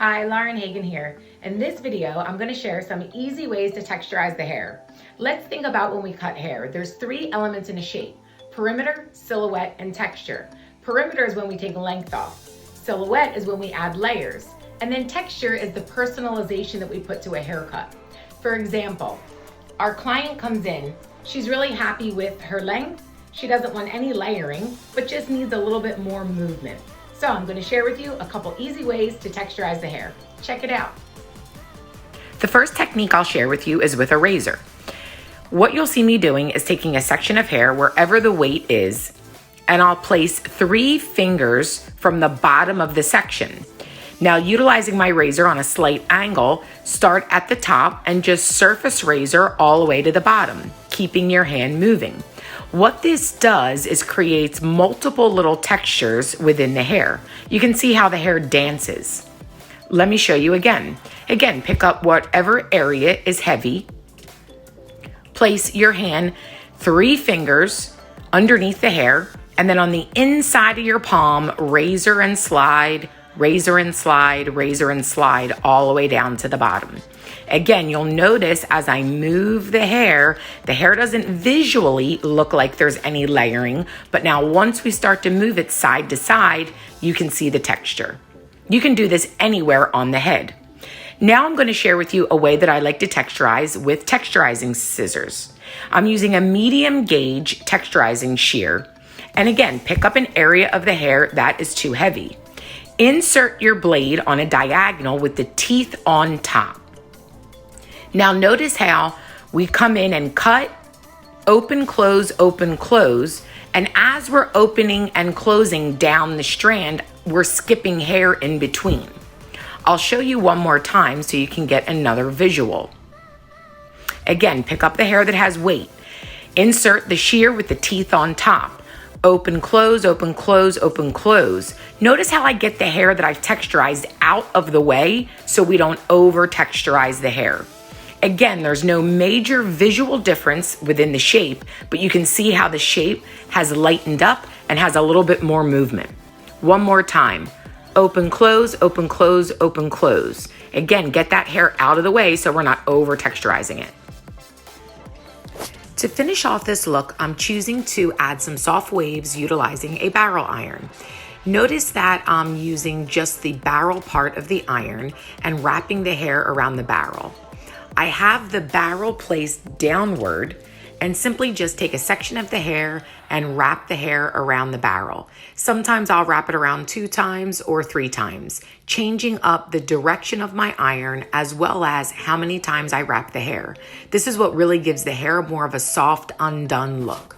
Hi, Lauren Hagen here. In this video, I'm going to share some easy ways to texturize the hair. Let's think about when we cut hair. There's three elements in a shape: perimeter, silhouette, and texture. Perimeter is when we take length off. Silhouette is when we add layers. And then texture is the personalization that we put to a haircut. For example, our client comes in, she's really happy with her length. She doesn't want any layering, but just needs a little bit more movement. So I'm going to share with you a couple easy ways to texturize the hair. Check it out. The first technique I'll share with you is with a razor. What you'll see me doing is taking a section of hair wherever the weight is, and I'll place 3 fingers from the bottom of the section. Now, utilizing my razor on a slight angle, start at the top and just surface razor all the way to the bottom, keeping your hand moving. What this does is creates multiple little textures within the hair. You can see how the hair dances. Let me show you again. Again, pick up whatever area is heavy. Place your hand 3 fingers underneath the hair, and then on the inside of your palm, razor and slide, razor and slide, razor and slide all the way down to the bottom. Again, you'll notice as I move the hair doesn't visually look like there's any layering, but now once we start to move it side to side, you can see the texture. You can do this anywhere on the head. Now I'm going to share with you a way that I like to texturize with texturizing scissors. I'm using a medium gauge texturizing shear. And again, pick up an area of the hair that is too heavy. Insert your blade on a diagonal with the teeth on top. Now notice how we come in and cut, open, close, and as we're opening and closing down the strand, we're skipping hair in between. I'll show you one more time so you can get another visual. Again, pick up the hair that has weight. Insert the shear with the teeth on top. Open, close, open, close, open, close. Notice how I get the hair that I've texturized out of the way so we don't over texturize the hair. Again, there's no major visual difference within the shape, but you can see how the shape has lightened up and has a little bit more movement. One more time. Open, close, open, close, open, close. Again, get that hair out of the way so we're not over texturizing it. To finish off this look, I'm choosing to add some soft waves utilizing a barrel iron. Notice that I'm using just the barrel part of the iron and wrapping the hair around the barrel. I have the barrel placed downward and simply just take a section of the hair and wrap the hair around the barrel. Sometimes I'll wrap it around 2 times or 3 times, changing up the direction of my iron as well as how many times I wrap the hair. This is what really gives the hair more of a soft, undone look.